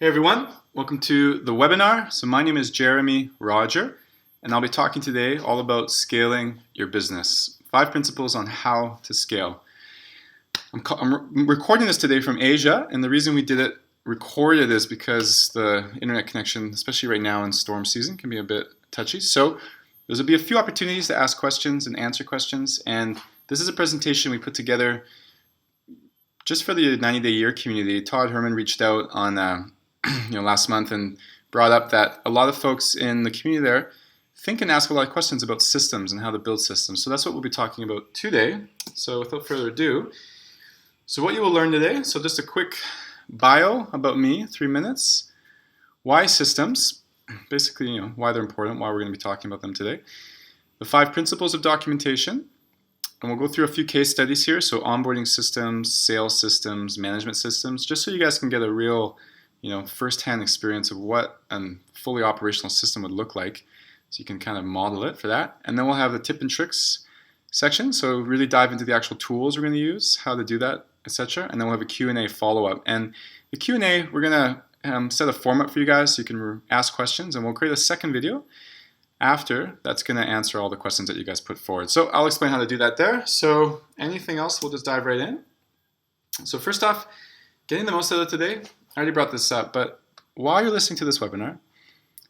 Hey everyone, welcome to the webinar. So my name is Jeremy Roger, and I'll be talking today all about scaling your business. 5 principles on how to scale. I'm recording this today from Asia, and the reason we recorded is because the internet connection, especially right now in storm season, can be a bit touchy. So there'll be a few opportunities to ask questions and answer questions, and this is a presentation we put together just for the 90-day year community. Todd Herman reached out on last month and brought up that a lot of folks in the community there think and ask a lot of questions about systems and how to build systems. So that's what we'll be talking about today. So without further ado, so what you will learn today, so just a quick bio about me, 3 minutes. Why systems? Basically, why they're important, why we're going to be talking about them today. The 5 principles of documentation. And we'll go through a few case studies here. So onboarding systems, sales systems, management systems, just so you guys can get a real first-hand experience of what a fully operational system would look like, so you can kind of model it for that. And then we'll have the tip and tricks section, so really dive into the actual tools we're going to use, how to do that, etc. And then we'll have a Q&A follow-up. And the Q&A, we're going to set a format for you guys so you can ask questions, and we'll create a second video after that's going to answer all the questions that you guys put forward. So I'll explain how to do that there. So anything else, we'll just dive right in. So first off, getting the most out of it today. I already brought this up, but while you're listening to this webinar,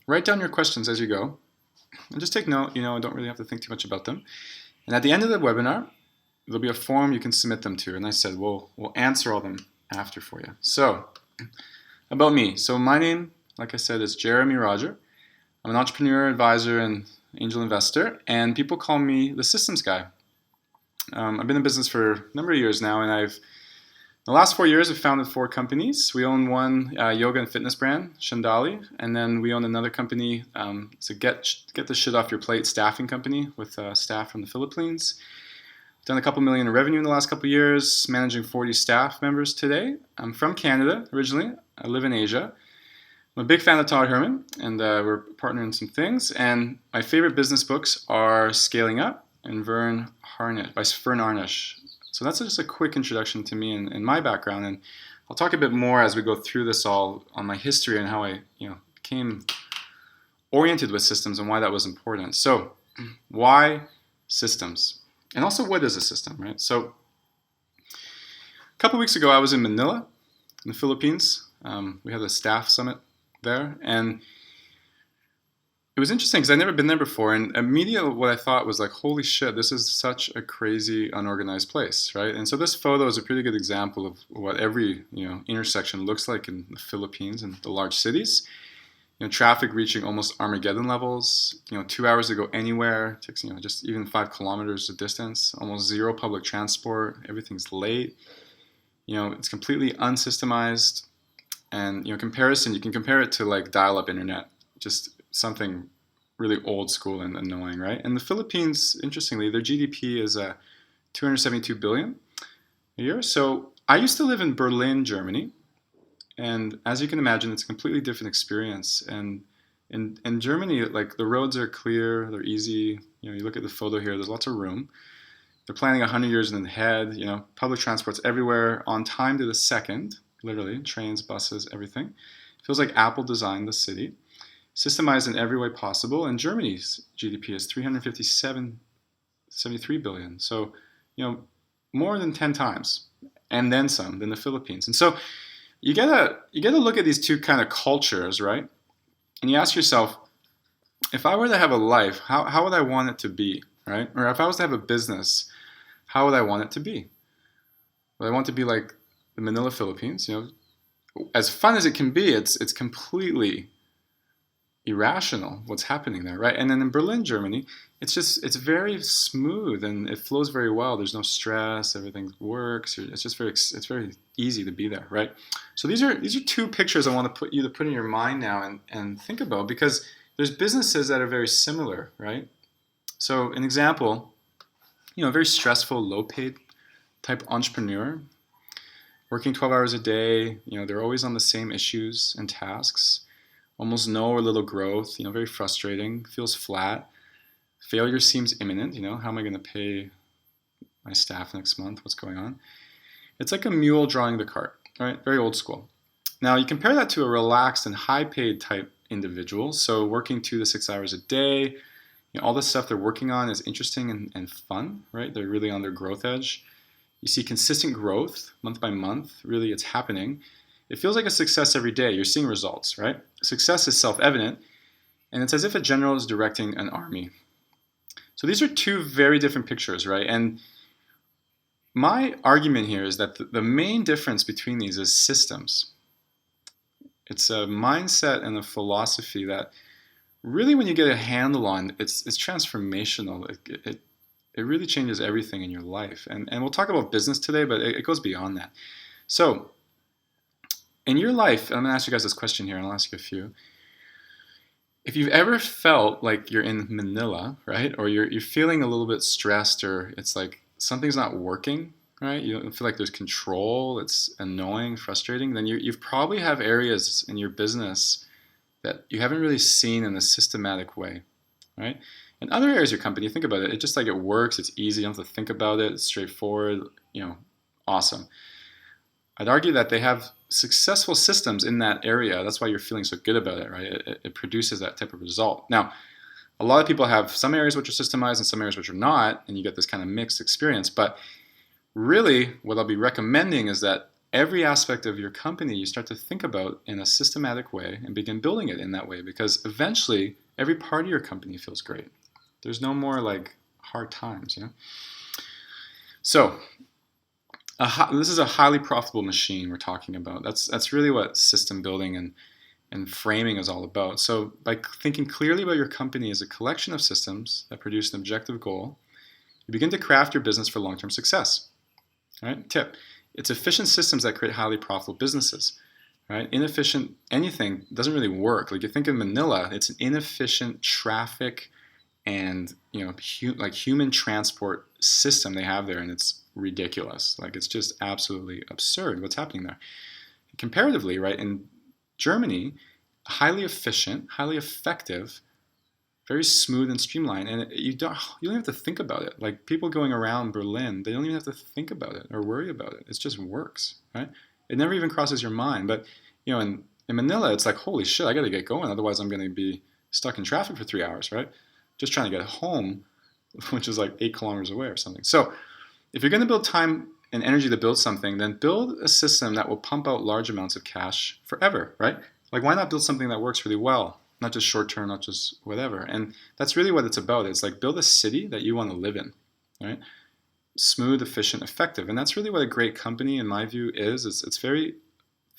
write down your questions as you go, and just take note. Don't really have to think too much about them. And at the end of the webinar, there'll be a form you can submit them to, and I said we'll answer all them after for you. So, about me. So my name, like I said, is Jeremy Roger. I'm an entrepreneur, advisor, and angel investor, and people call me the systems guy. I've been in business for a number of years now, and the last 4 years, I've founded 4 companies. We own one yoga and fitness brand, Shandali, and then we own another company. It's a get the shit off your plate staffing company with staff from the Philippines. Done a couple million in revenue in the last couple years, managing 40 staff members today. I'm from Canada originally. I live in Asia. I'm a big fan of Todd Herman, and we're partnering in some things. And my favorite business books are Scaling Up and Vern Harnish. So that's just a quick introduction to me and my background, and I'll talk a bit more as we go through this all on my history and how I became oriented with systems and why that was important. So why systems? And also, what is a system, right? So a couple weeks ago, I was in Manila in the Philippines. We had a staff summit there, and it was interesting because I'd never been there before, and immediately what I thought was like, holy shit, this is such a crazy, unorganized place, right? And so this photo is a pretty good example of what every intersection looks like in the Philippines and the large cities. Traffic reaching almost Armageddon levels. 2 hours to go anywhere takes just even 5 kilometers of distance. Almost zero public transport. Everything's late. It's completely unsystemized. And you can compare it to like dial-up internet. Just something really old school and annoying, right? And the Philippines, interestingly, their GDP is 272 billion a year. So I used to live in Berlin, Germany, and as you can imagine, it's a completely different experience. And in Germany, like the roads are clear, they're easy. You look at the photo here, there's lots of room. They're planning 100 years ahead. Public transport's everywhere, on time to the second, literally, trains, buses, everything. Feels like Apple designed the city. Systemized in every way possible, and Germany's GDP is 373 billion. So, more than 10 times, and then some, than the Philippines. And so, you gotta look at these two kind of cultures, right? And you ask yourself, if I were to have a life, how would I want it to be, right? Or if I was to have a business, how would I want it to be? Would I want it to be like the Manila, Philippines? As fun as it can be, it's completely irrational what's happening there, right? And then in Berlin, Germany, it's very smooth and it flows very well. There's no stress, everything works. It's very easy to be there, right? So these are 2 pictures I want to put in your mind now and think about, because there's businesses that are very similar, right? So an example, a very stressful, low-paid type entrepreneur, working 12 hours a day. They're always on the same issues and tasks. Almost no or little growth, very frustrating, feels flat. Failure seems imminent, how am I going to pay my staff next month? What's going on? It's like a mule drawing the cart, right? Very old school. Now you compare that to a relaxed and high-paid type individual, so working 2 to 6 hours a day. All the stuff they're working on is interesting and fun, right? They're really on their growth edge. You see consistent growth month by month. Really, it's happening. It feels like a success every day. You're seeing results, right? Success is self-evident, and it's as if a general is directing an army. So these are two very different pictures, right? And my argument here is that the main difference between these is systems. It's a mindset and a philosophy that really, when you get a handle on, it's transformational. It really changes everything in your life. And we'll talk about business today, but it goes beyond that. So in your life, I'm going to ask you guys this question here, and I'll ask you a few. If you've ever felt like you're in Manila, right, or you're feeling a little bit stressed, or it's like something's not working, right, you don't feel like there's control, it's annoying, frustrating, then you've probably have areas in your business that you haven't really seen in a systematic way, right? In other areas of your company, think about it, it's just like it works, it's easy, you don't have to think about it, it's straightforward, awesome. I'd argue that they have successful systems in that area. That's why you're feeling so good about it, right? It produces that type of result. Now, a lot of people have some areas which are systemized and some areas which are not, and you get this kind of mixed experience. But really, what I'll be recommending is that every aspect of your company you start to think about in a systematic way and begin building it in that way, because eventually every part of your company feels great. There's no more like hard times, So this is a highly profitable machine we're talking about. That's really what system building and framing is all about. So by thinking clearly about your company as a collection of systems that produce an objective goal, you begin to craft your business for long-term success. All right? Tip: it's efficient systems that create highly profitable businesses. Right? Inefficient anything doesn't really work. Like you think of Manila, it's an inefficient traffic and like human transport system they have there, and it's ridiculous. Like it's just absolutely absurd what's happening there. Comparatively, right, in Germany, highly efficient, highly effective, very smooth and streamlined, and you don't have to think about it. Like people going around Berlin, they don't even have to think about it or worry about it. It just works, right? It never even crosses your mind. But in Manila, it's like, holy shit, I got to get going, otherwise I'm going to be stuck in traffic for 3 hours, right? Just trying to get home, which is like 8 kilometers away or something. So if you're going to build time and energy to build something, then build a system that will pump out large amounts of cash forever, right? Like why not build something that works really well, not just short term, not just whatever. And that's really what it's about. It's like build a city that you want to live in, right? Smooth, efficient, effective. And that's really what a great company, in my view, is. It's very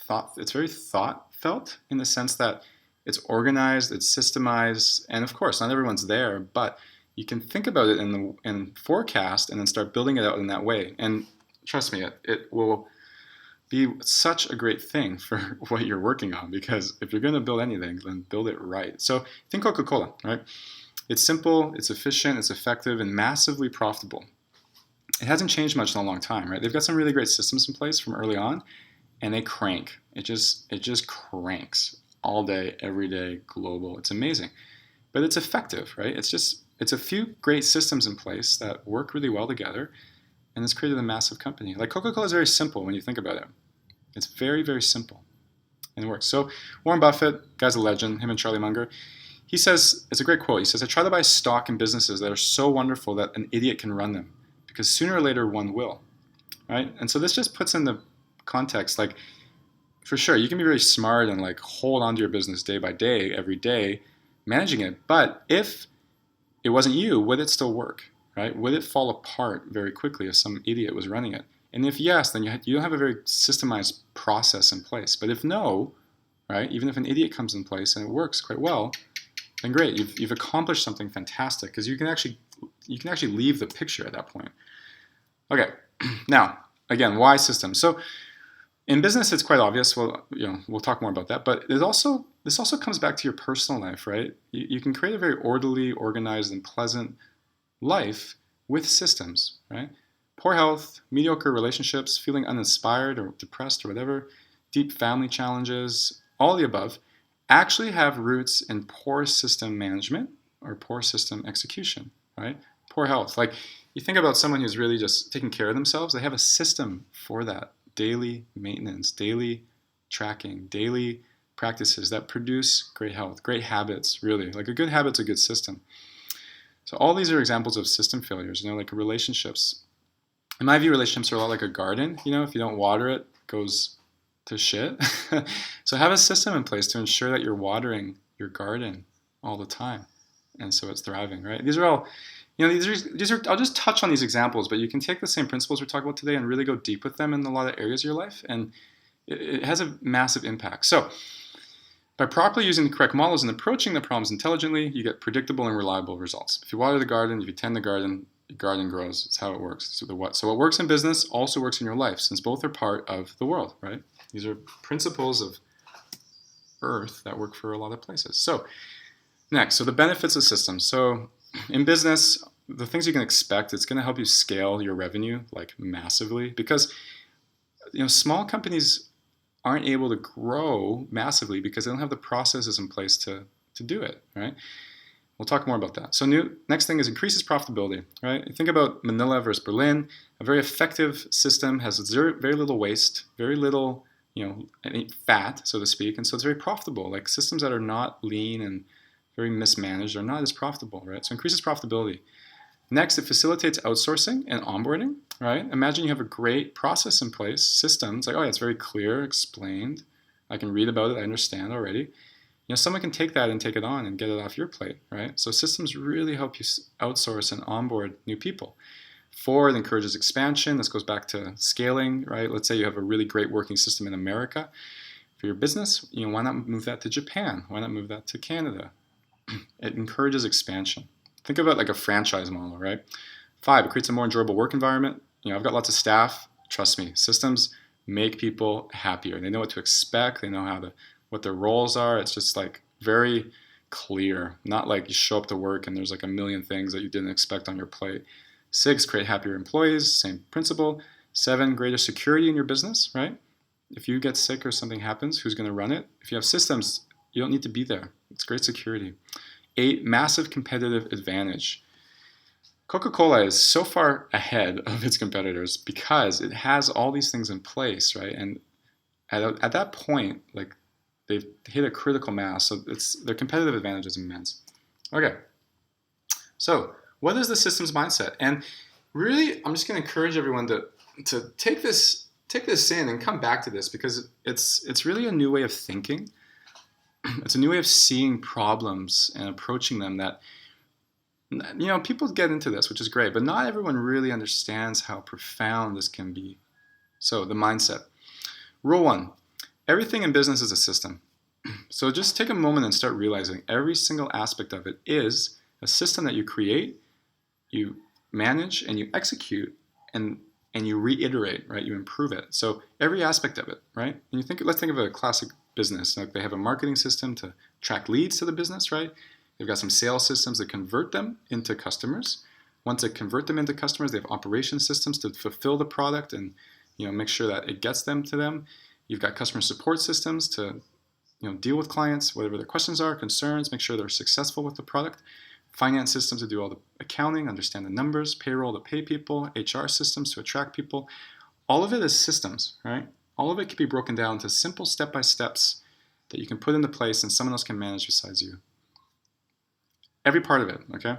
thought-felt in the sense that it's organized, it's systemized, and of course, not everyone's there, but you can think about it in forecast and then start building it out in that way. And trust me, it will be such a great thing for what you're working on, because if you're going to build anything, then build it right. So think Coca-Cola, right? It's simple, it's efficient, it's effective, and massively profitable. It hasn't changed much in a long time, right? They've got some really great systems in place from early on, and they crank. It just cranks all day, every day, global. It's amazing. But it's effective, right? It's a few great systems in place that work really well together, and it's created a massive company. Like Coca-Cola is very simple when you think about it. It's very, very simple, and it works. So Warren Buffett, guy's a legend, him and Charlie Munger, he says, it's a great quote, he says, "I try to buy stock in businesses that are so wonderful that an idiot can run them, because sooner or later one will." Right? And so this just puts in the context, like, for sure, you can be very smart and like hold on to your business day by day, every day, managing it. But if it wasn't you, would it still work? Right? Would it fall apart very quickly if some idiot was running it? And if yes, then you don't have a very systemized process in place. But if no, right, even if an idiot comes in place and it works quite well, then great, you've accomplished something fantastic, because you can actually leave the picture at that point. Okay, now again, why systems? So in business, it's quite obvious. Well, we'll talk more about that. But this also comes back to your personal life, right? You can create a very orderly, organized, and pleasant life with systems, right? Poor health, mediocre relationships, feeling uninspired or depressed or whatever, deep family challenges, all of the above, actually have roots in poor system management or poor system execution, right? Poor health. Like you think about someone who's really just taking care of themselves, they have a system for that. Daily maintenance, daily tracking, daily practices that produce great health, great habits, really. Like a good habit's a good system. So all these are examples of system failures, like relationships. In my view, relationships are a lot like a garden. If you don't water it, it goes to shit. So have a system in place to ensure that you're watering your garden all the time, and so it's thriving, right? These are all, these are. I'll just touch on these examples, but you can take the same principles we're talking about today and really go deep with them in a lot of areas of your life, and it has a massive impact. So by properly using the correct models and approaching the problems intelligently, you get predictable and reliable results. If you water the garden, if you tend the garden grows. It's how it works. So what works in business also works in your life, since both are part of the world, right? These are principles of Earth that work for a lot of places. So next, the benefits of systems. So in business, the things you can expect, it's going to help you scale your revenue like massively, because small companies aren't able to grow massively because they don't have the processes in place to do it, right? We'll talk more about that. So next thing is increases profitability, right? You think about Manila versus Berlin. A very effective system has very little waste, very little, any fat, so to speak, and so it's very profitable. Like systems that are not lean and very mismanaged are not as profitable, right? So increases profitability. Next, it facilitates outsourcing and onboarding, right? Imagine you have a great process in place, systems, like, oh yeah, it's very clear, explained. I can read about it, I understand already. Someone can take that and take it on and get it off your plate, right? So systems really help you outsource and onboard new people. 4, it encourages expansion. This goes back to scaling, right? Let's say you have a really great working system in America for your business. Why not move that to Japan? Why not move that to Canada? It encourages expansion. Think of it like a franchise model, right? 5, it creates a more enjoyable work environment. I've got lots of staff. Trust me, systems make people happier. They know what to expect. They know what their roles are. It's just like very clear. Not like you show up to work and there's like a million things that you didn't expect on your plate. 6, create happier employees. Same principle. 7, greater security in your business, right? If you get sick or something happens, who's going to run it? If you have systems, you don't need to be there. It's great security. 8, massive competitive advantage. Coca-Cola is so far ahead of its competitors because it has all these things in place, right? And at that point, like, they've hit a critical mass, so their competitive advantage is immense. Okay, so what is the systems mindset? And really, I'm just going to encourage everyone to take this in and come back to this, because it's really a new way of thinking. It's a new way of seeing problems and approaching them that, people get into this, which is great, but not everyone really understands how profound this can be. So the mindset. Rule 1, everything in business is a system. So just take a moment and start realizing every single aspect of it is a system that you create, you manage, and you execute, and you reiterate, right? You improve it. So every aspect of it, right? And let's think of a classic business. Like they have a marketing system to track leads to the business, right? They've got some sales systems that convert them into customers. Once they convert them into customers, they have operation systems to fulfill the product and make sure that it gets them to them. You've got customer support systems to deal with clients, whatever their questions are, concerns, make sure they're successful with the product. Finance systems to do all the accounting, understand the numbers, payroll to pay people, HR systems to attract people. All of it is systems, right? All of it can be broken down to simple step-by-steps that you can put into place and someone else can manage besides you. Every part of it, okay?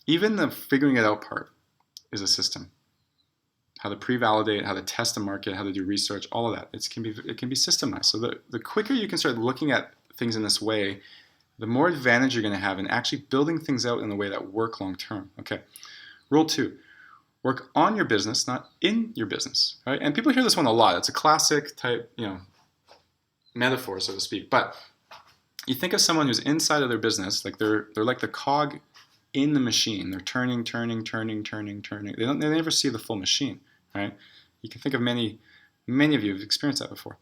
Even the figuring it out part is a system. How to pre-validate, how to test the market, how to do research, all of that. It can be systemized. So the quicker you can start looking at things in this way, the more advantage you're going to have in actually building things out in a way that work long term. Okay. Rule 2, work on your business, not in your business. Right? And people hear this one a lot. It's a classic type, metaphor, so to speak. But you think of someone who's inside of their business, like they're like the cog in the machine. They're turning. They never see the full machine, right? You can think of many of you have experienced that before.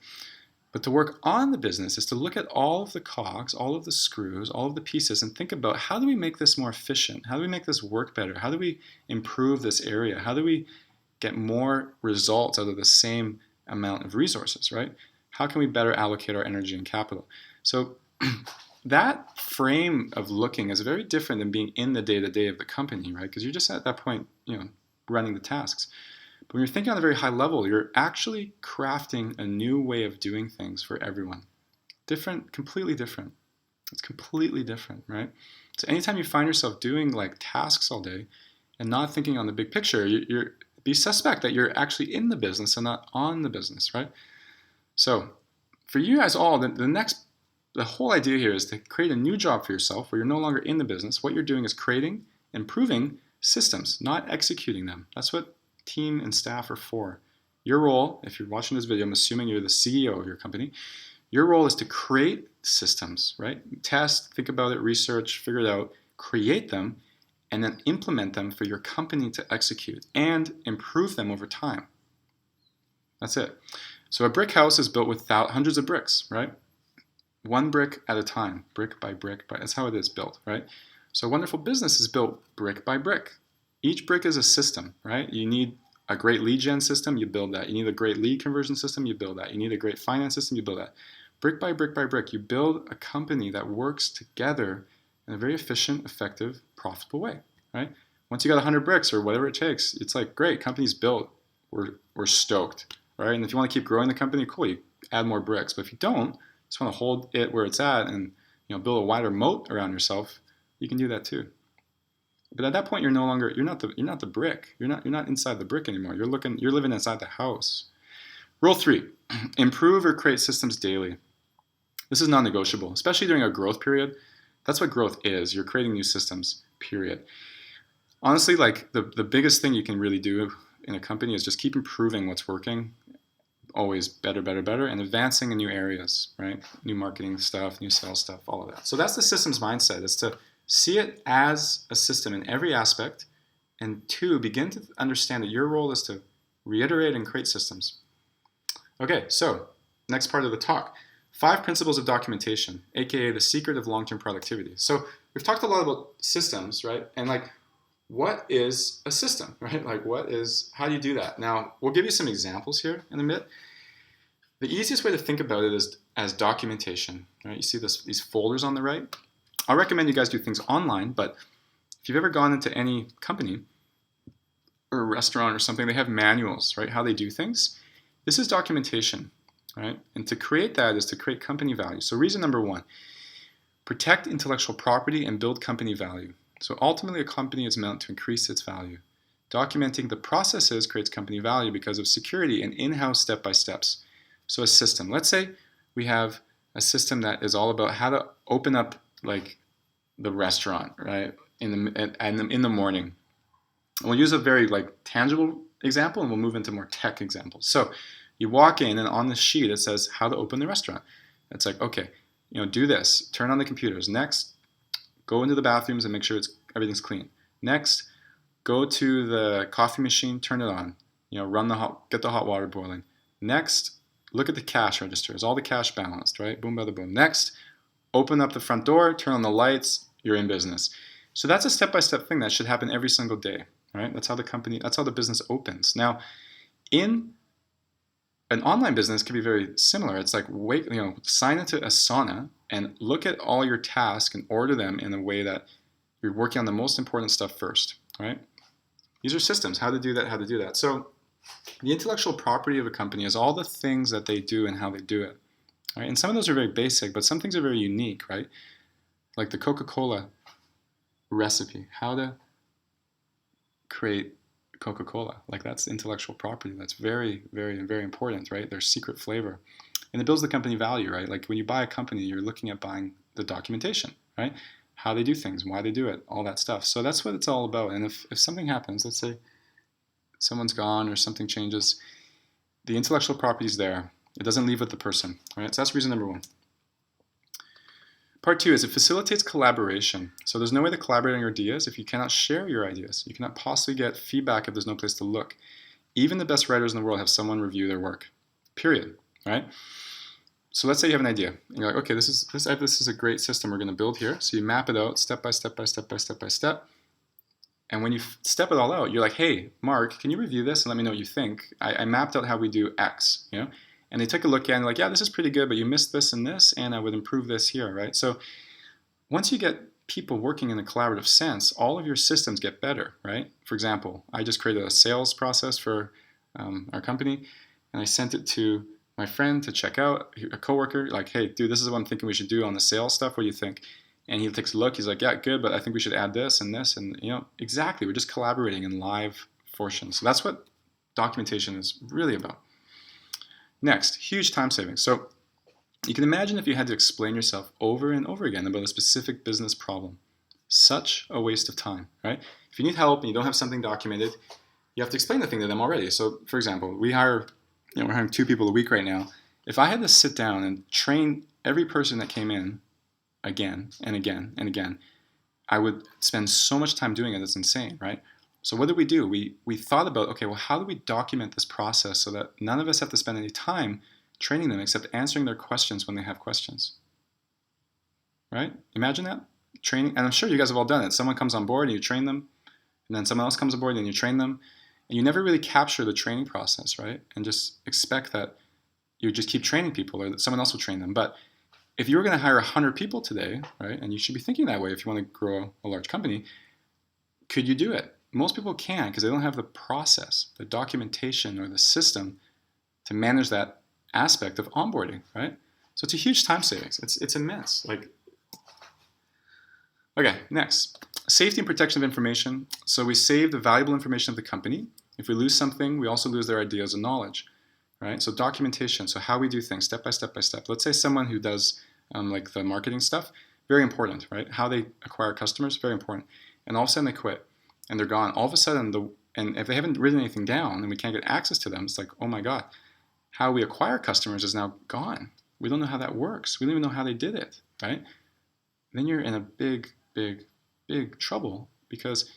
But to work on the business is to look at all of the cogs, all of the screws, all of the pieces, and think about, how do we make this more efficient? How do we make this work better? How do we improve this area? How do we get more results out of the same amount of resources, right? How can we better allocate our energy and capital? So that frame of looking is very different than being in the day-to-day of the company, right? Because you're just at that point, running the tasks. But when you're thinking on a very high level, you're actually crafting a new way of doing things for everyone. Different, completely different. It's completely different, right? So anytime you find yourself doing like tasks all day and not thinking on the big picture, you're be suspect that you're actually in the business and not on the business, right? So for you guys all, the whole idea here is to create a new job for yourself where you're no longer in the business. What you're doing is creating, improving systems, not executing them. That's what team and staff are for. Your role, if you're watching this video, I'm assuming you're the CEO of your company. Your role is to create systems, right? Test, think about it, research, figure it out, create them, and then implement them for your company to execute and improve them over time. That's it. So a brick house is built with hundreds of bricks, right? One brick at a time, brick by brick. That's how it is built, right? So a wonderful business is built brick by brick. Each brick is a system, right? You need a great lead gen system, you build that. You need a great lead conversion system, you build that. You need a great finance system, you build that. Brick by brick by brick, you build a company that works together in a very efficient, effective, profitable way, right? Once you got 100 bricks or whatever it takes, it's like, great, company's built. We're stoked, right? And if you want to keep growing the company, cool, you add more bricks. But if you don't, just want to hold it where it's at and build a wider moat around yourself, you can do that too. But at that point, you're not the brick. You're not inside the brick anymore. You're living inside the house. Rule 3, improve or create systems daily. This is non-negotiable, especially during a growth period. That's what growth is. You're creating new systems, period. Honestly, like the biggest thing you can really do in a company is just keep improving what's working. Always better, better, better, and advancing in new areas, right? New marketing stuff, new sales stuff, all of that. So that's the systems mindset, is to see it as a system in every aspect, and 2, begin to understand that your role is to reiterate and create systems. Okay, so next part of the talk, 5 principles of documentation, aka the secret of long-term productivity. So we've talked a lot about systems, right? And like, what is a system, right? Like, how do you do that? Now, we'll give you some examples here in a minute. The easiest way to think about it is as documentation, right? You see these folders on the right? I recommend you guys do things online, but if you've ever gone into any company or a restaurant or something, they have manuals, right? How they do things. This is documentation, right? And to create that is to create company value. So reason number 1, protect intellectual property and build company value. So ultimately, a company is meant to increase its value. Documenting the processes creates company value because of security and in-house step-by-steps. So a system. Let's say we have a system that is all about how to open up like the restaurant, right? In the morning. We'll use a very like tangible example, and we'll move into more tech examples. So you walk in, and on the sheet it says how to open the restaurant. It's like, okay, do this. Turn on the computers. Next, go into the bathrooms and make sure everything's clean. Next, go to the coffee machine, turn it on. Get the hot water boiling. Next, look at the cash register. Is all the cash balanced, right? Boom, bada, boom. Next, open up the front door, turn on the lights, you're in business. So that's a step-by-step thing that should happen every single day, right? That's how the business opens. Now, in an online business can be very similar. It's like, sign into Asana and look at all your tasks and order them in a way that you're working on the most important stuff first, right? These are systems, how to do that. So the intellectual property of a company is all the things that they do and how they do it, right? And some of those are very basic, but some things are very unique, right? Like the Coca-Cola recipe, how to create Coca-Cola. Like, that's intellectual property. That's very, very, very important, right? Their secret flavor. And it builds the company value, right? Like when you buy a company, you're looking at buying the documentation, right? How they do things, why they do it, all that stuff. So that's what it's all about. And if something happens, let's say someone's gone or something changes, the intellectual property is there. It doesn't leave with the person, right? So that's reason number 1. Part 2 is it facilitates collaboration. So there's no way to collaborate on your ideas if you cannot share your ideas. You cannot possibly get feedback if there's no place to look. Even the best writers in the world have someone review their work, period, right? So let's say you have an idea. And you're like, okay, this is a great system we're going to build here. So you map it out step by step by step by step by step. And when you step it all out, you're like, hey, Mark, can you review this and let me know what you think? I mapped out how we do X, And they took a look at it and like, yeah, this is pretty good, but you missed this and this, and I would improve this here, right? So once you get people working in a collaborative sense, all of your systems get better, right? For example, I just created a sales process for our company, and I sent it to my friend to check out, a coworker, like, hey, dude, this is what I'm thinking we should do on the sales stuff. What do you think? And he takes a look. He's like, yeah, good, but I think we should add this and this. And, exactly. We're just collaborating in live fortune. So that's what documentation is really about. Next, huge time savings. So you can imagine if you had to explain yourself over and over again about a specific business problem. Such a waste of time, right? If you need help and you don't have something documented, you have to explain the thing to them already. So, for example, we're hiring 2 people a week right now. If I had to sit down and train every person that came in again and again and again, I would spend so much time doing it. It's insane, right? So what did we do? We thought about, okay, well, how do we document this process so that none of us have to spend any time training them except answering their questions when they have questions, right? Imagine that. Training, and I'm sure you guys have all done it. Someone comes on board and you train them, and then someone else comes on board and you train them, and you never really capture the training process, right? And just expect that you just keep training people or that someone else will train them. But if you were going to hire 100 people today, right, and you should be thinking that way if you want to grow a large company, could you do it? Most people can't because they don't have the process, the documentation, or the system to manage that aspect of onboarding, right? So it's a huge time savings. It's immense. Okay, next. Safety and protection of information. So we save the valuable information of the company. If we lose something, we also lose their ideas and knowledge, right? So documentation, so how we do things, step by step by step. Let's say someone who does like the marketing stuff, very important, right? How they acquire customers, very important. And all of a sudden they quit and they're gone. All of a sudden, and if they haven't written anything down and we can't get access to them, it's like, oh my God, how we acquire customers is now gone. We don't know how that works. We don't even know how they did it, right? Then you're in a big trouble because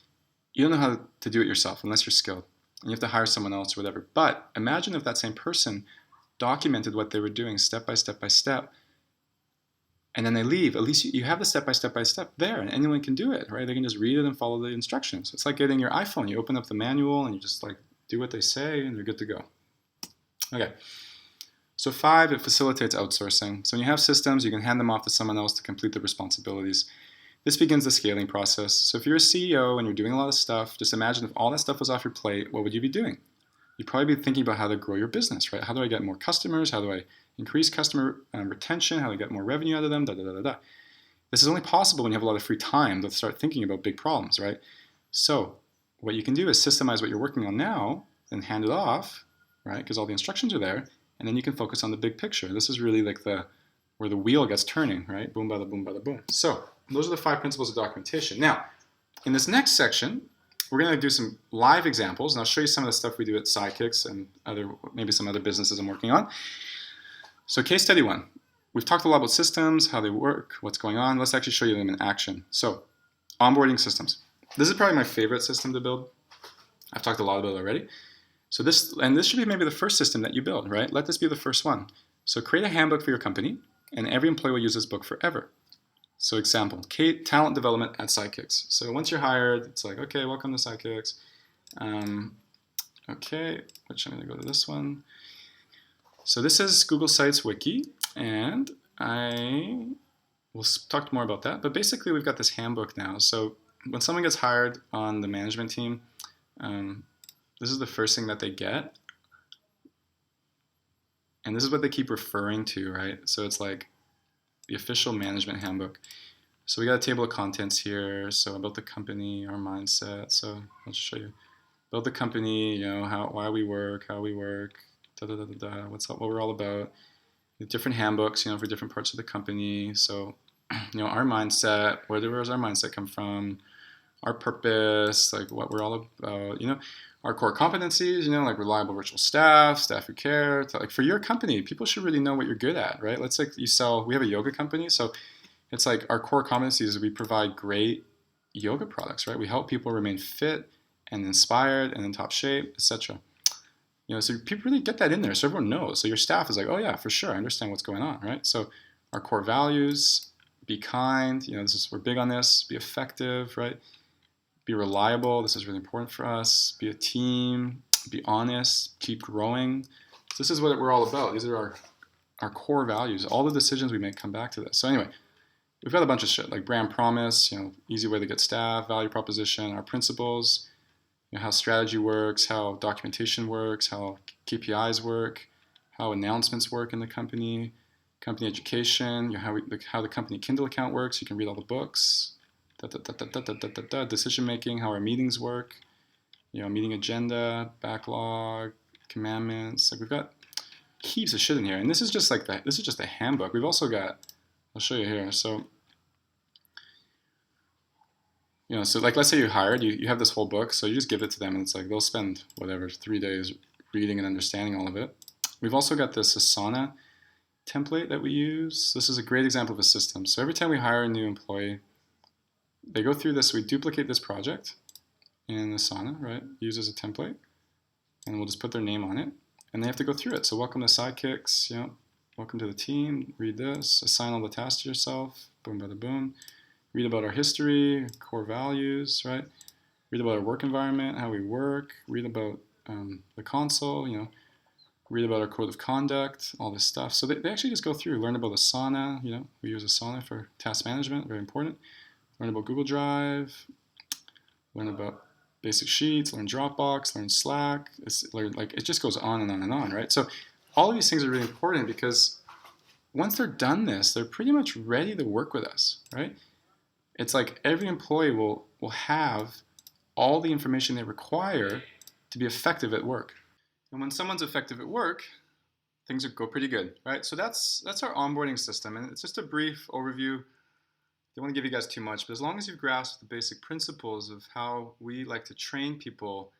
you don't know how to do it yourself unless you're skilled. And you have to hire someone else or whatever. But imagine if that same person documented what they were doing step by step by step, and then they leave. At least you have the step by step by step there, and anyone can do it, right? They can just read it and follow the instructions. It's like getting your iPhone. You open up the manual and you just do what they say and you're good to go. Okay. So 5, it facilitates outsourcing. So when you have systems, you can hand them off to someone else to complete the responsibilities. This begins the scaling process. So if you're a CEO and you're doing a lot of stuff, just imagine if all that stuff was off your plate, what would you be doing? You'd probably be thinking about how to grow your business, right? How do I get more customers? How do I increase customer retention? How do I get more revenue out of them? This is only possible when you have a lot of free time to start thinking about big problems, right? So what you can do is systemize what you're working on now and hand it off, right? Because all the instructions are there, and then you can focus on the big picture. This is really like where the wheel gets turning, right? Boom, bada, boom, bada, boom. So those are the 5 principles of documentation. Now, in this next section, we're going to do some live examples, and I'll show you some of the stuff we do at Qzx and maybe some other businesses I'm working on. So case study 1. We've talked a lot about systems, how they work, what's going on. Let's actually show you them in action. So onboarding systems. This is probably my favorite system to build. I've talked a lot about it already. So this should be maybe the first system that you build, right? Let this be the first one. So create a handbook for your company, and every employee will use this book forever. So example, talent development at Qzx. So once you're hired, it's like, okay, welcome to Qzx. Okay, which I'm going to go to this one. So this is Google Sites Wiki, and I will talk more about that. But basically, we've got this handbook now. So when someone gets hired on the management team, this is the first thing that they get. And this is what they keep referring to, right? So it's like the official management handbook. So we got a table of contents here. So about the company, our mindset. So I'll just show you about the company, why we work, how we work, what we're all about. The different handbooks, for different parts of the company. So, our mindset, where does our mindset come from? Our purpose, like what we're all about, our core competencies, like reliable virtual staff who care. Like for your company, people should really know what you're good at, right? Let's like we have a yoga company, so it's like our core competencies is we provide great yoga products, right? We help people remain fit and inspired and in top shape, etc. So people really get that in there, so everyone knows. So your staff is like, oh yeah, for sure, I understand what's going on, right? So our core values: be kind. We're big on this. Be effective, right? Be reliable. This is really important for us. Be a team. Be honest. Keep growing. So this is what we're all about. These are our core values. All the decisions we make come back to this. So anyway, we've got a bunch of shit like brand promise, easy way to get staff, value proposition, our principles, how strategy works, how documentation works, how KPIs work, how announcements work in the company, company education, how the company Kindle account works. You can read all the books, decision making, how our meetings work, meeting agenda, backlog, commandments. Like we've got heaps of shit in here, and this is just like that. This is just a handbook. We've also got, I'll show you here. So, so like let's say you're hired, you have this whole book, so you just give it to them, and it's like they'll spend whatever 3 days reading and understanding all of it. We've also got this Asana template that we use. This is a great example of a system. So every time we hire a new employee, they go through this. We duplicate this project in Asana, right? Use as a template, and we'll just put their name on it, and they have to go through it. So welcome to Sidekicks, welcome to the team. Read this. Assign all the tasks to yourself. Boom, bada, boom. Read about our history, core values, right? Read about our work environment, how we work. Read about the console, read about our code of conduct, all this stuff. So they actually just go through, learn about Asana. We use Asana for task management, very important. Learn about Google Drive, learn about basic sheets, learn Dropbox, learn Slack. It just goes on and on and on, right? So all of these things are really important because once they're done this, they're pretty much ready to work with us, right? It's like every employee will have all the information they require to be effective at work. And when someone's effective at work, things go pretty good, right? So that's our onboarding system, and it's just a brief overview. Don't want to give you guys too much, but as long as you've grasped the basic principles of how we like to train people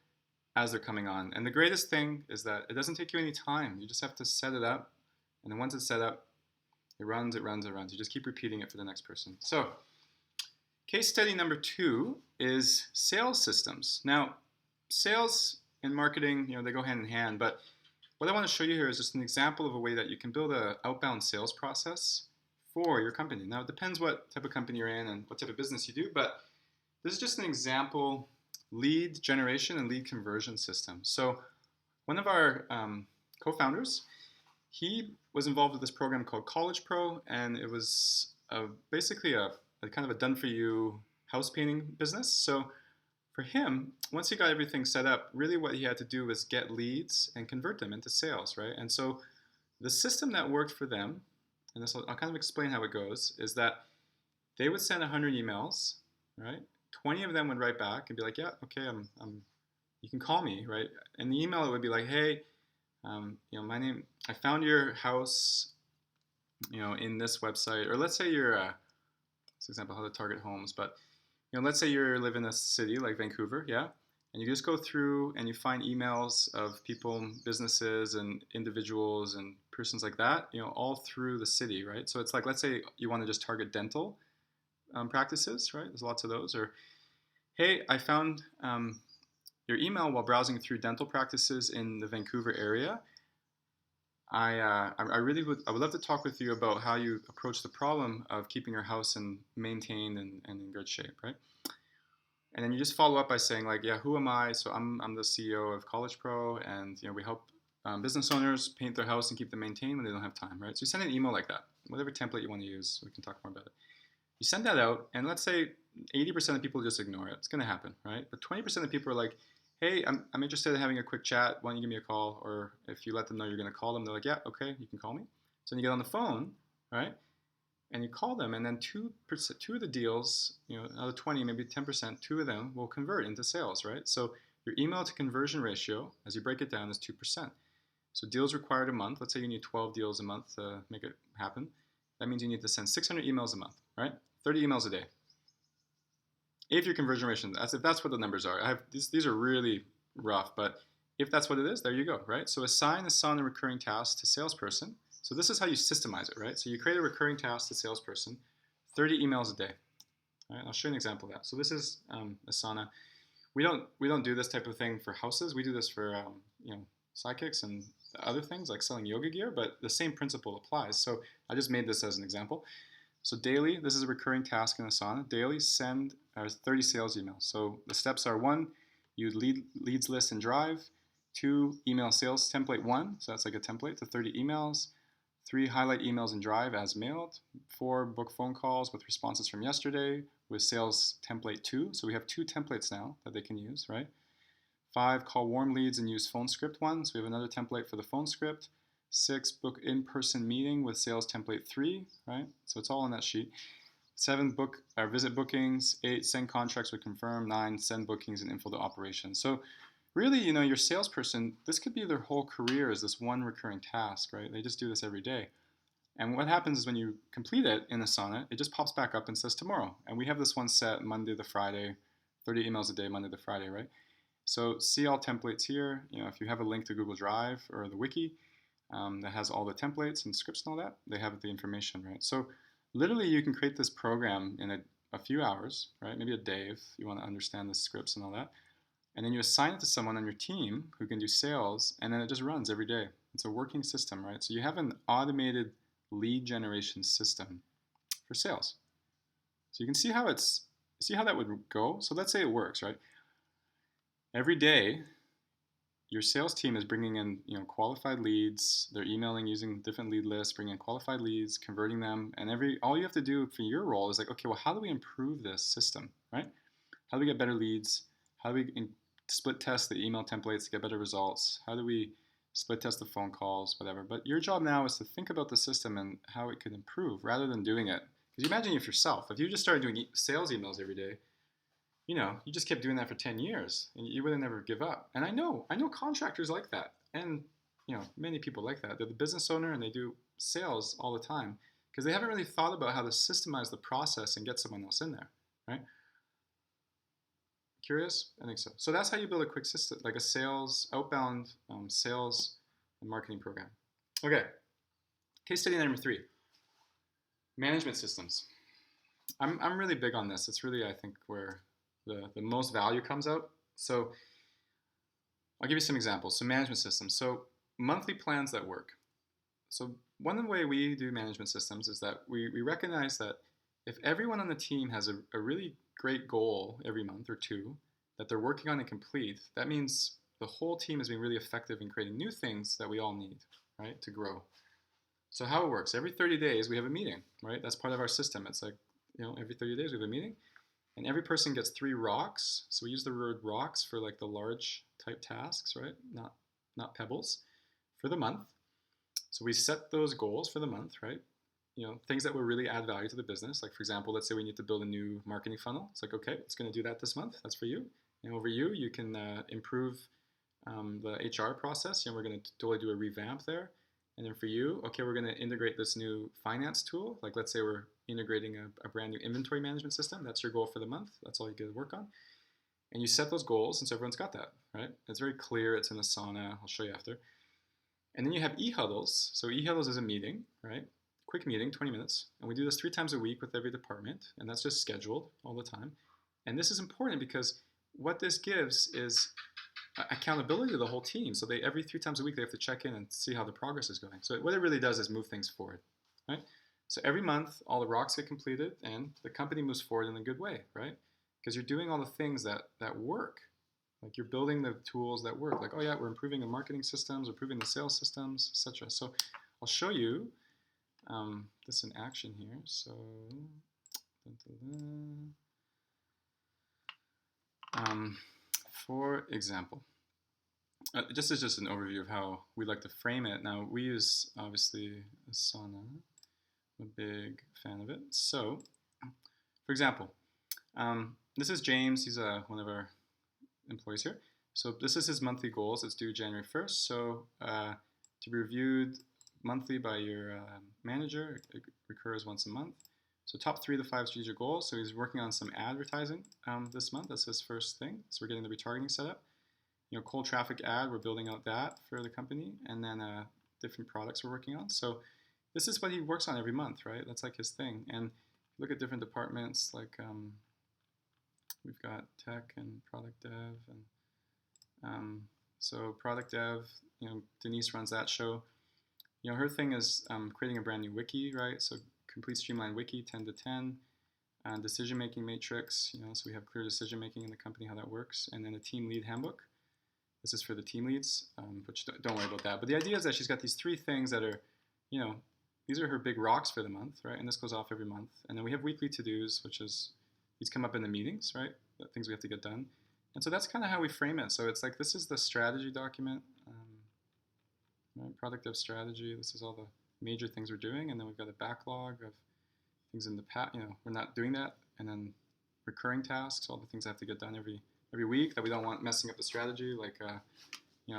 as they're coming on. And the greatest thing is that it doesn't take you any time. You just have to set it up, and then once it's set up, it runs. You just keep repeating it for the next person. So case study number 2 is sales systems. Now, sales and marketing, they go hand in hand, but what I want to show you here is just an example of a way that you can build an outbound sales process for your company. Now, it depends what type of company you're in and what type of business you do, but this is just an example lead generation and lead conversion system. So one of our co-founders, he was involved with this program called College Pro, and it was basically a kind of a done-for-you house painting business. So for him, once he got everything set up, really what he had to do was get leads and convert them into sales, right? And so the system that worked for them, and this I'll kind of explain how it goes, is that they would send 100 emails, right? 20 of them would write back and be like, yeah, okay, you can call me, right? And the email it would be like, hey, my name, I found your house, in this website, or let's say you're, for example, how to target homes, but let's say you live in a city like Vancouver, yeah, and you just go through and you find emails of people, businesses, and individuals and persons like that, all through the city, right? So it's like, let's say you want to just target dental practices, right? There's lots of those. Or, hey, I found your email while browsing through dental practices in the Vancouver area. I would love to talk with you about how you approach the problem of keeping your house maintained and in good shape, right? And then you just follow up by saying like, yeah, who am I? So I'm the CEO of College Pro, and we help business owners paint their house and keep them maintained when they don't have time, right? So you send an email like that, whatever template you want to use. We can talk more about it. You send that out, and let's say 80% of people just ignore it. It's going to happen, right? But 20% of people are like, hey, I'm interested in having a quick chat. Why don't you give me a call? Or if you let them know you're going to call them, they're like, yeah, okay, you can call me. So then you get on the phone, right? And you call them, and then 2% of the deals, out of 20, maybe 10%, 2 of them will convert into sales, right? So your email to conversion ratio, as you break it down, is 2%. So deals required a month. Let's say you need 12 deals a month to make it happen. That means you need to send 600 emails a month, right? 30 emails a day. If your conversion ratio, if that's what the numbers are, these are really rough, but if that's what it is, there you go, right? So assign a recurring task to salesperson. So this is how you systemize it, right? So you create a recurring task to salesperson, 30 emails a day. All right, I'll show you an example of that. So this is Asana. We don't do this type of thing for houses. We do this for sidekicks and other things like selling yoga gear, but the same principle applies. So I just made this as an example. So daily, this is a recurring task in Asana. Daily, send 30 sales emails. So the steps are: 1, you leads list in Drive. 2, email sales template 1. So that's like a template to 30 emails. 3, highlight emails in Drive as mailed. 4, book phone calls with responses from yesterday with sales template 2. So we have 2 templates now that they can use, right? 5, call warm leads and use phone script 1. So we have another template for the phone script. 6, book in-person meeting with sales template 3, right? So it's all on that sheet. 7, book or visit bookings. 8, send contracts with confirm. 9, send bookings and info to operations. So really, your salesperson, this could be their whole career as this one recurring task, right? They just do this every day. And what happens is when you complete it in Asana, it just pops back up and says tomorrow. And we have this one set Monday to Friday, 30 emails a day, Monday to Friday, right? So see all templates here. If you have a link to Google Drive or the wiki that has all the templates and scripts and all that, they have the information, right? So literally you can create this program in a few hours, right? Maybe a day if you want to understand the scripts and all that. And then you assign it to someone on your team who can do sales, and then it just runs every day. It's a working system, right? So you have an automated lead generation system for sales. So you can see how that would go. So let's say it works, right? Every day, your sales team is bringing in qualified leads. They're emailing using different lead lists, bringing in qualified leads, converting them, and all you have to do for your role is like, okay, well, how do we improve this system, right? How do we get better leads? How do we split test the email templates to get better results? How do we split test the phone calls, whatever? But your job now is to think about the system and how it could improve rather than doing it. Because you imagine if you just started doing sales emails every day, you just kept doing that for 10 years and you would have never give up. And I know contractors like that. And, many people like that. They're the business owner and they do sales all the time because they haven't really thought about how to systemize the process and get someone else in there, right? Curious? I think so. So that's how you build a quick system, like a outbound sales and marketing program. Okay. Case study number 3, management systems. I'm really big on this. It's really, I think, where the most value comes out. So I'll give you some examples. So management systems. So monthly plans that work. So one way we do management systems is that we recognize that if everyone on the team has a really great goal every month or two that they're working on and complete, that means the whole team is being really effective in creating new things that we all need, right, to grow. So how it works, every 30 days we have a meeting, right? That's part of our system. It's like, every 30 days we have a meeting and every person gets 3 rocks. So we use the word rocks for like the large type tasks, right? Not pebbles for the month. So we set those goals for the month, right? Things that will really add value to the business. Like for example, let's say we need to build a new marketing funnel. It's like, okay, it's going to do that this month. That's for you. And over you can improve the HR process. We're going to totally do a revamp there. And then for you, okay, we're going to integrate this new finance tool. Like let's say we're integrating a brand new inventory management system. That's your goal for the month. That's all you get to work on. And you set those goals, and so everyone's got that, right? It's very clear. It's in Asana. I'll show you after. And then you have e-huddles. So e-huddles is a meeting, right? Quick meeting, 20 minutes. And we do this 3 times a week with every department. And that's just scheduled all the time. And this is important because what this gives is accountability to the whole team. So every 3 times a week, they have to check in and see how the progress is going. So what it really does is move things forward, right? So every month, all the rocks get completed and the company moves forward in a good way, right? Because you're doing all the things that work. Like you're building the tools that work. Like, oh yeah, we're improving the marketing systems, improving the sales systems, etc. So I'll show you this in action here. So, for example, just as an overview of how we like to frame it. Now we use obviously Asana. I'm a big fan of it. So, for example, this is James. He's one of our employees here. So this is his monthly goals. It's due January 1st. So to be reviewed monthly by your manager, it recurs once a month. So top 3 to 5 strategic goals. So he's working on some advertising this month. That's his first thing. So we're getting the retargeting set up. Cold traffic ad, we're building out that for the company. And then different products we're working on. So this is what he works on every month, right? That's like his thing. And look at different departments like we've got tech and product dev. And so product dev, Denise runs that show. Her thing is creating a brand new wiki, right? So complete streamlined wiki, 10 to 10. Decision-making matrix, so we have clear decision-making in the company, how that works. And then a team lead handbook. This is for the team leads, which don't worry about that. But the idea is that she's got these 3 things that are, these are her big rocks for the month, right? And this goes off every month. And then we have weekly to-dos, which is, these come up in the meetings, right? The things we have to get done. And so that's kind of how we frame it. So it's like this is the strategy document, right? Product dev strategy. This is all the major things we're doing, and then we've got a backlog of things in the past. We're not doing that, and then recurring tasks, all the things that have to get done every week that we don't want messing up the strategy, like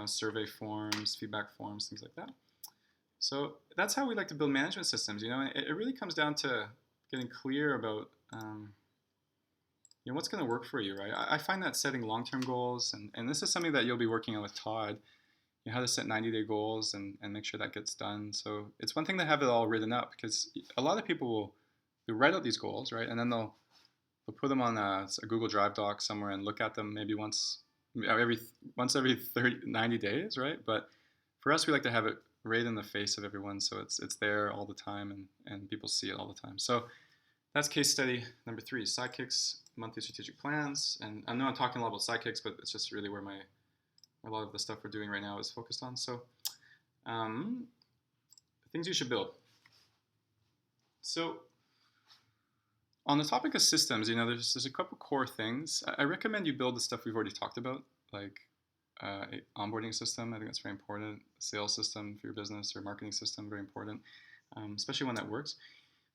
survey forms, feedback forms, things like that. So that's how we like to build management systems. It really comes down to getting clear about what's going to work for you, right? I find that setting long-term goals, and this is something that you'll be working on with Todd, how to set 90-day goals and make sure that gets done. So it's one thing to have it all written up, because a lot of people will write out these goals, right? And then they'll put them on a Google Drive doc somewhere and look at them maybe once every 90 days, right? But for us, we like to have it right in the face of everyone, so it's there all the time, and people see it all the time. So that's case study number 3, Sidekicks monthly strategic plans. And I know I'm talking a lot about Sidekicks, but it's just really where a lot of the stuff we're doing right now is focused on. So things you should build. So on the topic of systems, there's a couple core things. I recommend you build the stuff we've already talked about, like an onboarding system. I think that's very important. A sales system for your business, or marketing system, very important, especially one that works.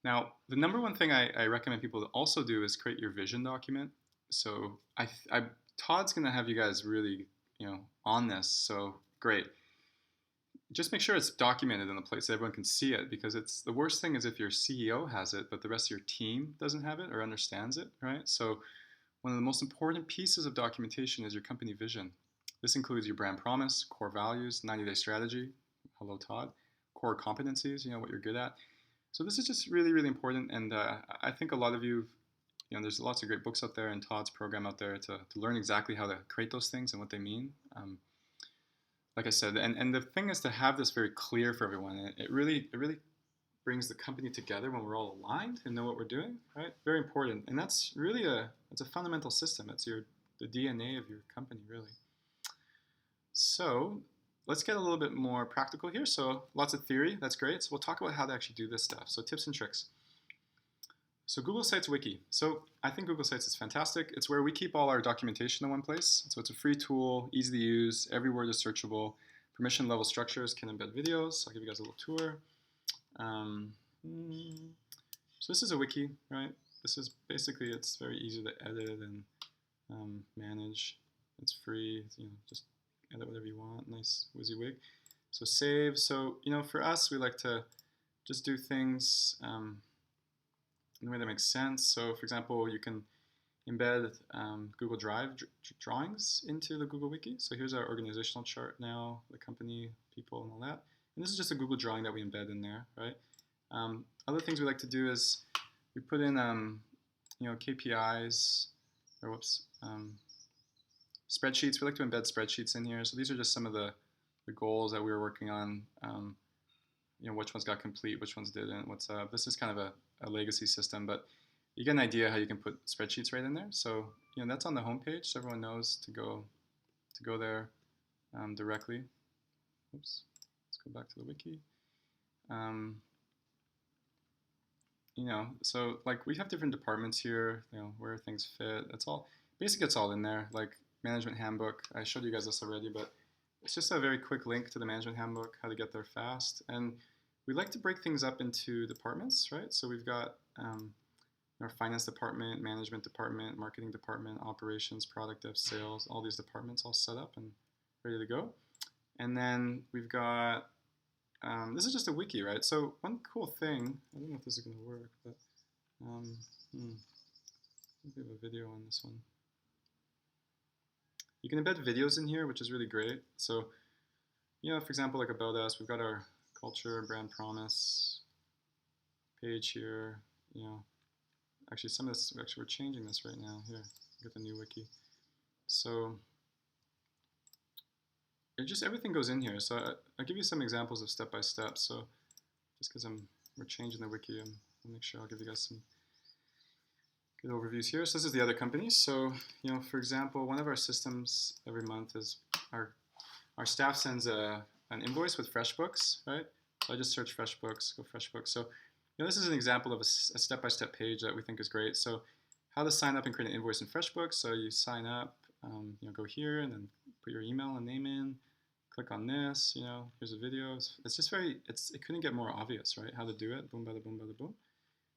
Now, the number one thing I recommend people to also do is create your vision document. So Todd's going to have you guys really, on this. So great. Just make sure it's documented in a place that everyone can see it, because the worst thing is if your CEO has it, but the rest of your team doesn't have it or understands it, right? So one of the most important pieces of documentation is your company vision. This includes your brand promise, core values, 90-day strategy, hello Todd, core competencies, what you're good at. So this is just really, really important, and I think a lot of you, there's lots of great books out there and Todd's program out there to learn exactly how to create those things and what they mean. Like I said, and the thing is to have this very clear for everyone. It really brings the company together when we're all aligned and know what we're doing, right? Very important, and that's really it's a fundamental system. It's the DNA of your company, really. So let's get a little bit more practical here. So lots of theory, that's great. So we'll talk about how to actually do this stuff. So tips and tricks. So Google Sites Wiki. So I think Google Sites is fantastic. It's where we keep all our documentation in one place. So it's a free tool, easy to use, every word is searchable. Permission level structures can embed videos. I'll give you guys a little tour. So this is a wiki, right? This is basically, it's very easy to edit and manage. It's free, just edit whatever you want. Nice WYSIWYG. So save. So for us, we like to just do things in a way that makes sense. So for example, you can embed Google Drive drawings into the Google Wiki. So here's our organizational chart now, the company, people, and all that. And this is just a Google drawing that we embed in there, right? Other things we like to do is we put in KPIs, or spreadsheets. We like to embed spreadsheets in here. So these are just some of the goals that we were working on. Which ones got complete, which ones didn't, what's up. This is kind of a legacy system, but you get an idea how you can put spreadsheets right in there. So that's on the homepage, so everyone knows to go there directly. Oops, let's go back to the wiki. So like we have different departments here, where things fit. It's all in there. Like management handbook, I showed you guys this already, but it's just a very quick link to the management handbook, how to get there fast. And we like to break things up into departments, right? So we've got our finance department, management department, marketing department, operations, product dev, sales, all these departments all set up and ready to go. And then we've got, this is just a wiki, right? So one cool thing, I don't know if this is going to work, but we have a video on this one. You can embed videos in here, which is really great. So, for example, like about us, we've got our culture, brand promise page here. Actually, some of this, we're changing this right now. Here, get the new wiki. So, everything goes in here. So I'll give you some examples of step by step. So, just because we're changing the wiki, I'll make sure I'll give you guys some good overviews here. So this is the other companies. So, for example, one of our systems every month is our staff sends an invoice with FreshBooks, right? So I just search FreshBooks, go FreshBooks. So, this is an example of a step-by-step page that we think is great. So how to sign up and create an invoice in FreshBooks. So you sign up, Go here and then put your email and name in. Click on this. Here's a video. It's just it couldn't get more obvious, right? How to do it. Boom, bada, boom, bada, boom.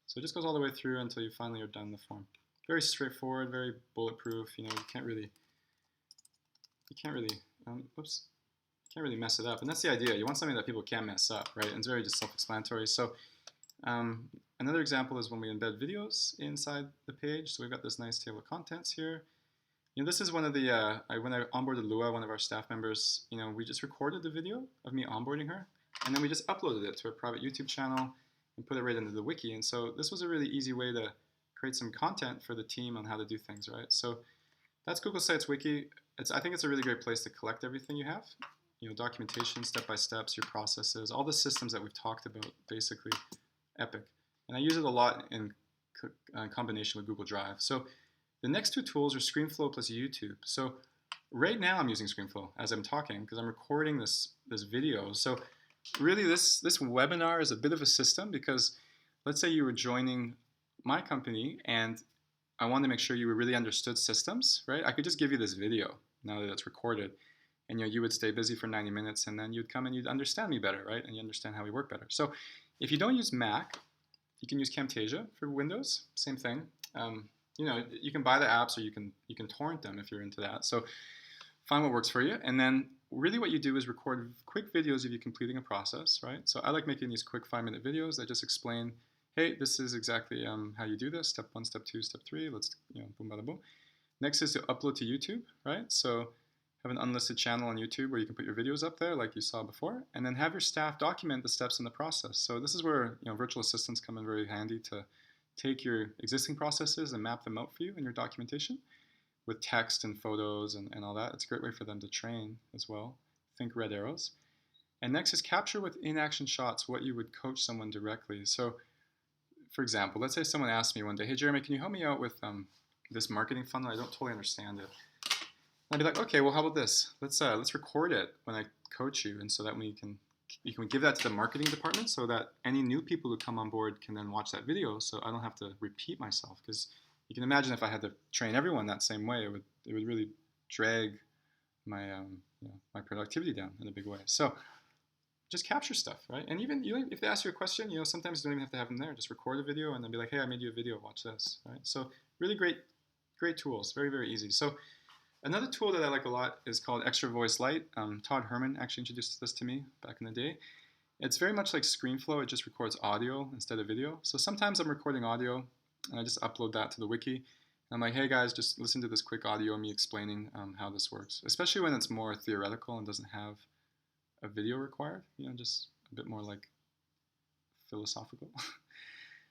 So it just goes all the way through until you finally are done the form. Very straightforward, very bulletproof. You can't really mess it up. And that's the idea. You want something that people can't mess up, right? And it's very just self-explanatory. So another example is when we embed videos inside the page. So we've got this nice table of contents here. This is one of the, when I onboarded Lua, one of our staff members, we just recorded the video of me onboarding her, and then we just uploaded it to a private YouTube channel and put it right into the wiki. And so this was a really easy way to create some content for the team on how to do things, right? So that's Google Sites Wiki. I think it's a really great place to collect everything you have. Documentation, step-by-steps, your processes, all the systems that we've talked about, basically epic. And I use it a lot in combination with Google Drive. So the next two tools are ScreenFlow plus YouTube. So right now I'm using ScreenFlow as I'm talking because I'm recording this video. So really this webinar is a bit of a system because let's say you were joining my company and I wanted to make sure you really understood systems, right? I could just give you this video now that it's recorded and you would stay busy for 90 minutes and then you'd come and you'd understand me better, right? And you understand how we work better. So if you don't use Mac, you can use Camtasia for Windows, same thing. You can buy the apps or you can torrent them if you're into that. So find what works for you. And then really what you do is record quick videos of you completing a process, right? So I like making these quick 5-minute videos that just explain, hey, this is exactly how you do this. Step 1, step 2, step 3. Let's, boom, bada, boom. Next is to upload to YouTube, right? So have an unlisted channel on YouTube where you can put your videos up there like you saw before, and then have your staff document the steps in the process. So this is where virtual assistants come in very handy to take your existing processes and map them out for you in your documentation with text and photos and all that. It's a great way for them to train as well. Think red arrows. And next is capture with in-action shots what you would coach someone directly. So for example, let's say someone asked me one day, hey Jeremy, can you help me out with this marketing funnel? I don't totally understand it. And I'd be like, okay, well how about this? Let's record it when I coach you, and so that you can give that to the marketing department so that any new people who come on board can then watch that video so I don't have to repeat myself. Because you can imagine if I had to train everyone that same way, it would really drag my my productivity down in a big way. So just capture stuff, right? And even if they ask you a question, sometimes you don't even have to have them there. Just record a video and then be like, hey, I made you a video, watch this, right? So really great tools, very, very easy. So another tool that I like a lot is called Extra Voice Lite. Todd Herman actually introduced this to me back in the day. It's very much like ScreenFlow. It just records audio instead of video. So sometimes I'm recording audio and I just upload that to the wiki. And I'm like, hey guys, just listen to this quick audio of me explaining how this works, especially when it's more theoretical and doesn't have a video required, just a bit more like philosophical.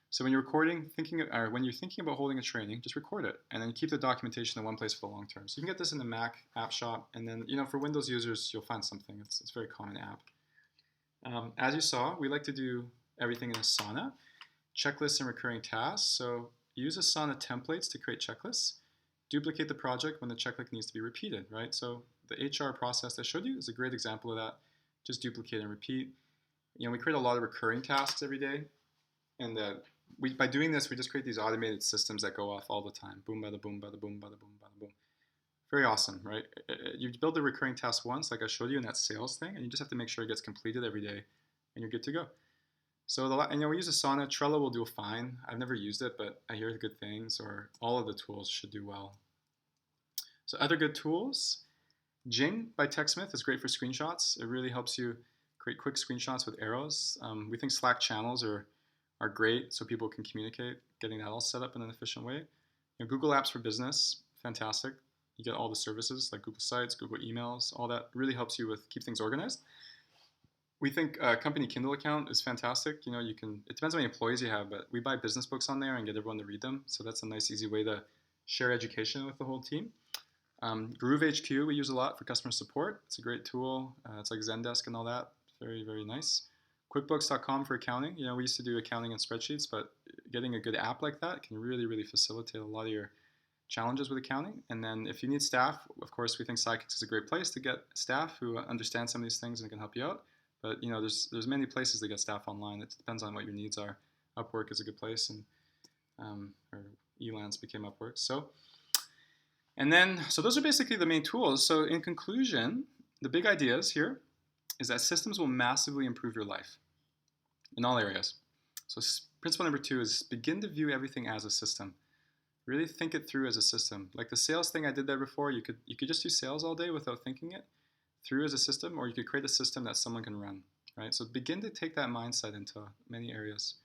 So when you're recording, when you're thinking about holding a training, just record it, and then keep the documentation in one place for the long term. So you can get this in the Mac app shop, and then for Windows users, you'll find something. It's a very common app. As you saw, we like to do everything in Asana, checklists and recurring tasks. So use Asana templates to create checklists. Duplicate the project when the checklist needs to be repeated, right? So the HR process I showed you is a great example of that. Just duplicate and repeat. We create a lot of recurring tasks every day, and by doing this, we just create these automated systems that go off all the time. Boom, bada, boom, bada, boom, bada, boom, bada, boom. Very awesome, right? You build the recurring task once, like I showed you in that sales thing, and you just have to make sure it gets completed every day, and you're good to go. So we use Asana. Trello will do fine. I've never used it, but I hear good things, or all of the tools should do well. So other good tools, Jing by TechSmith is great for screenshots. It really helps you create quick screenshots with arrows. We think Slack channels are great so people can communicate, getting that all set up in an efficient way. Google Apps for Business, fantastic. You get all the services like Google Sites, Google Emails, all that really helps you keep things organized. We think a company Kindle account is fantastic. It depends on how many employees you have, but we buy business books on there and get everyone to read them. So that's a nice, easy way to share education with the whole team. Groove HQ we use a lot for customer support. It's a great tool. It's like Zendesk and all that. Very, very nice. QuickBooks.com for accounting. We used to do accounting and spreadsheets, but getting a good app like that can really, really facilitate a lot of your challenges with accounting. And then if you need staff, of course, we think Sidekick is a great place to get staff who understand some of these things and can help you out. But there's many places to get staff online. It depends on what your needs are. Upwork is a good place, and or Elance became Upwork. So, And then, so those are basically the main tools. So in conclusion, the big ideas here is that systems will massively improve your life in all areas. So principle number 2 is begin to view everything as a system. Really think it through as a system. Like the sales thing I did there before, you could just do sales all day without thinking it through as a system, or you could create a system that someone can run, right? So begin to take that mindset into many areas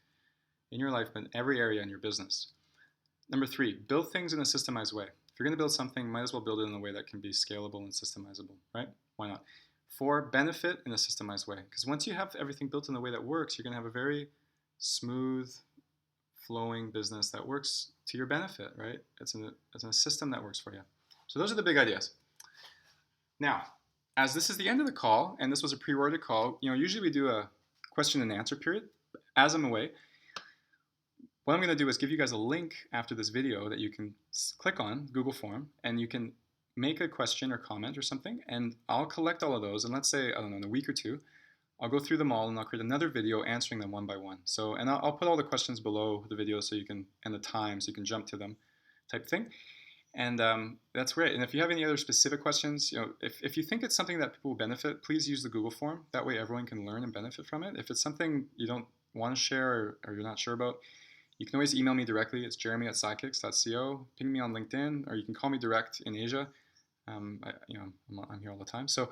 in your life, but in every area in your business. Number 3, build things in a systemized way. If you're going to build something, might as well build it in a way that can be scalable and systemizable, right? Why not? 4, benefit in a systemized way. Because once you have everything built in a way that works, you're going to have a very smooth, flowing business that works to your benefit, right? It's in a system that works for you. So those are the big ideas. Now, as this is the end of the call, and this was a pre-recorded call, usually we do a question and answer period. As I'm away, what I'm going to do is give you guys a link after this video that you can click on, Google form, and you can make a question or comment or something, and I'll collect all of those, and let's say, I don't know, in a week or two, I'll go through them all and I'll create another video answering them one by one. So, and I'll put all the questions below the video so you can, and the time, so you can jump to them type thing. And that's great. And if you have any other specific questions, if you think it's something that people will benefit, please use the Google form. That way everyone can learn and benefit from it. If it's something you don't want to share or you're not sure about, you can always email me directly. It's jeremy@qzx900 Ping me on LinkedIn, or you can call me direct in Asia. I'm here all the time. So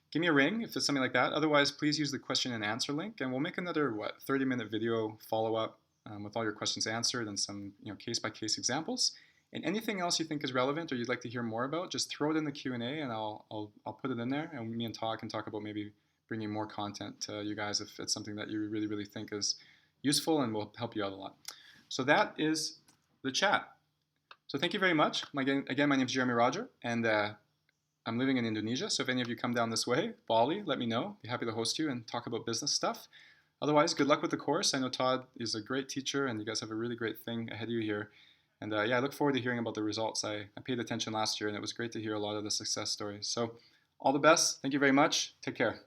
give me a ring if it's something like that. Otherwise, please use the question and answer link, and we'll make another 30-minute video follow-up with all your questions answered and some case-by-case examples. And anything else you think is relevant or you'd like to hear more about, just throw it in the Q&A, and I'll put it in there, and me and Todd can talk about maybe bringing more content to you guys if it's something that you really, really think is useful and will help you out a lot. So that is the chat. So thank you very much. Again, my name is Jeremy Roger, and I'm living in Indonesia, so if any of you come down this way, Bali, let me know. Be happy to host you and talk about business stuff. Otherwise, good luck with the course. I know Todd is a great teacher, and you guys have a really great thing ahead of you here. And I look forward to hearing about the results. I paid attention last year, and it was great to hear a lot of the success stories. So all the best. Thank you very much. Take care.